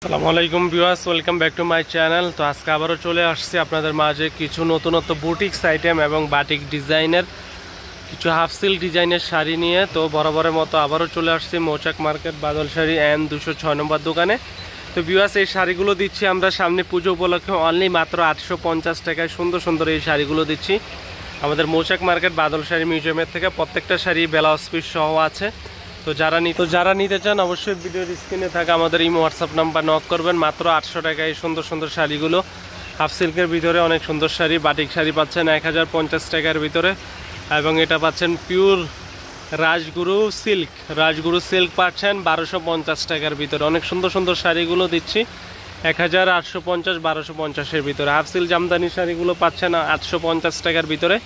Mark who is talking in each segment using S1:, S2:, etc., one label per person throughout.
S1: আসসালামু আলাইকুম viewers, welcome back to my channel. তো আজকে আবারও চলে আসছি আপনাদের মাঝে কিছু নতুনত্ব বুটিক্স আইটেম এবং বাটিক ডিজাইনের কিছু হাফ সিল্ক ডিজাইনের শাড়ি নিয়ে। তো বরাবরের মতো আবারও চলে আসছি মৌচাক মার্কেট বাদল শাড়ি N 206 নম্বর দোকানে। তো ভিউয়ার্স, এই শাড়িগুলো দিচ্ছি আমরা সামনে পুজো উপলক্ষে অনলি মাত্র 850 টাকায় সুন্দর সুন্দর এই শাড়িগুলো দিচ্ছি আমাদের মৌচাক মার্কেট বাদল শাড়ি মিউজিয়ামের থেকে। প্রত্যেকটা শাড়ি ব্লাউজ পিস সহ আছে। তো যারা নিতে চান অবশ্যই ভিডিওর স্ক্রিনে থাকা আমাদের ইমো হোয়াটসঅ্যাপ নাম্বার নক করবেন। মাত্র 800 টাকায় সুন্দর সুন্দর শাড়িগুলো হাফ সিল্কের ভিতরে অনেক সুন্দর শাড়ি, বাটিক শাড়ি পাচ্ছেন 1050 টাকার ভিতরে, এবং এটা পাচ্ছেন পিওর রাজগুরু সিল্ক পাচ্ছেন 1250 টাকার ভিতরে। অনেক সুন্দর সুন্দর শাড়িগুলো দিচ্ছি 1850 1250-এর ভিতরে। হাফ সিল্ক জামদানি শাড়িগুলো পাচ্ছেন 850 টাকার ভিতরে।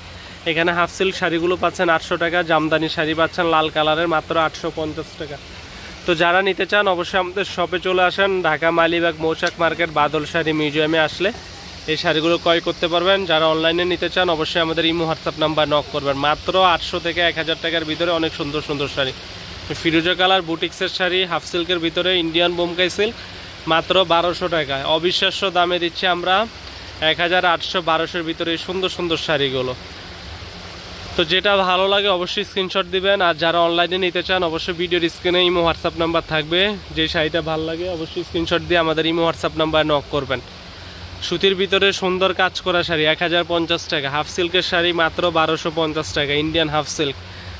S1: এখানে হাফ সিল্ক শাড়িগুলো পাচ্ছেন 800 টাকা, জামদানি শাড়ি পাচ্ছেন লাল কালারের মাত্র 850 টাকা। তো যারা নিতে চান অবশ্যই আমাদের শপে চলে আসেন, ঢাকা মালিবাগ মৌচাক মার্কেট বাদল শাড়ি মিউজিয়ামে আসলে এই শাড়িগুলো ক্রয় করতে পারবেন। যারা অনলাইনে নিতে চান অবশ্যই আমাদের ইমো হোয়াটসঅ্যাপ নাম্বার নক করবেন। মাত্র 800 থেকে 1000 টাকার ভিতরে অনেক সুন্দর সুন্দর শাড়ি। ফিরোজা কালার বুটিক্সের শাড়ি হাফ সিল্কের ভিতরে ইন্ডিয়ান বোমকাই সিল্ক মাত্র 1200 টাকায় অবিশ্বাস্য দামে দিচ্ছি আমরা 1800-1200-এর ভিতরে এই সুন্দর সুন্দর শাড়িগুলো। তো যেটা ভালো লাগে অবশ্যই স্ক্রিনশট দিবেন, আর যারা অনলাইনে নিতে চান অবশ্যই ভিডিওর স্ক্রিনে ইমো হোয়াটসঅ্যাপ নাম্বার থাকবে। যে শাড়িটা ভালো লাগে অবশ্যই স্ক্রিনশট দিয়ে আমাদের ইমো হোয়াটসঅ্যাপ নাম্বার নক করবেন। সুতির ভিতরে সুন্দর কাজ করা শাড়ি 1050 টাকা, হাফ সিল্কের শাড়ি মাত্র 1250 টাকা, ইন্ডিয়ান হাফ সিল্ক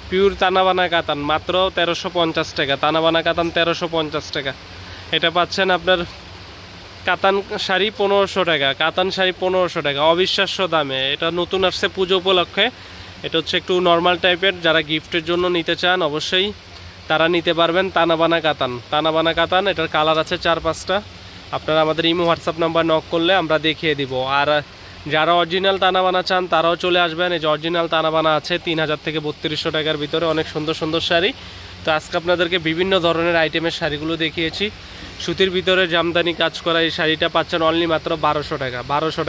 S1: পিওর তানাবানা কাতান মাত্র 1350 টাকা, তানাবানা কাতান 1350 টাকা। এটা পাচ্ছেন আপনার কাতান শাড়ি 1500 টাকা, কাতান শাড়ি 1500 টাকা অবিশ্বাস্য দামে। এটা নতুন আসছে পুজো উপলক্ষে, এটা হচ্ছে একটু নর্মাল টাইপের। যারা গিফটের জন্য নিতে চান অবশ্যই তারা নিতে পারবেন। তানাবানা কাতান এটার কালার আছে 4-5টা। আপনারা আমাদের ইমো হোয়াটসঅ্যাপ নাম্বার নক করলে আমরা দেখিয়ে দিব। আর যারা অরিজিনাল তানাবানা চান তারাও চলে আসবেন। এই যে অরিজিনাল তানাবানা আছে 3000 থেকে 3200 টাকার ভিতরে অনেক সুন্দর সুন্দর শাড়ি। তো আজকে আপনাদেরকে বিভিন্ন ধরনের আইটেমের শাড়িগুলো দেখিয়েছি। সুতির ভিতরে জামদানি কাজ করা এই শাড়িটা পাচ্ছেন অনলি মাত্র 1200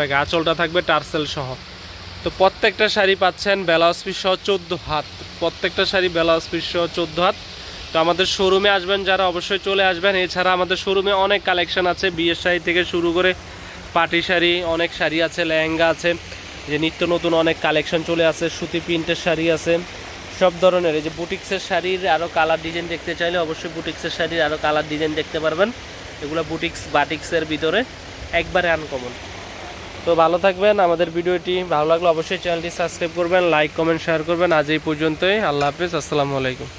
S1: টাকা। আঁচলটা থাকবে টার্সেল সহ। তো প্রত্যেকটা শাড়ি পাচ্ছেন ব্লাউজ পিস সহ 14 হাত, প্রত্যেকটা শাড়ি ব্লাউজ পিস সহ 14 হাত। তো আমাদের শোরুমে আসবেন যারা অবশ্যই চলে আসবেন। এছাড়া আমাদের শোরুমে অনেক কালেকশন আছে, বিয়ের শাড়ি থেকে শুরু করে পার্টি শাড়ি, অনেক শাড়ি আছে, লেহেঙ্গা আছে, যে নিত্য নতুন অনেক কালেকশন চলে আসে। সুতি প্রিন্টের শাড়ি আছে সব ধরনের। এই যে বুটিক্সের শাড়ির আরও কালার ডিজাইন দেখতে চাইলে অবশ্যই বুটিক্সের শাড়ির আরও কালার ডিজাইন দেখতে পারবেন। এগুলো বুটিক্স বাটিক্সের ভিতরে একবারে আনকমন। তো ভালো থাকবেন। আমাদের ভিডিওটি ভালো লাগলে অবশ্যই চ্যানেলটি সাবস্ক্রাইব করবেন, লাইক কমেন্ট শেয়ার করবেন। আজ এই পর্যন্তই, আল্লাহ হাফেজ, আসসালামু আলাইকুম।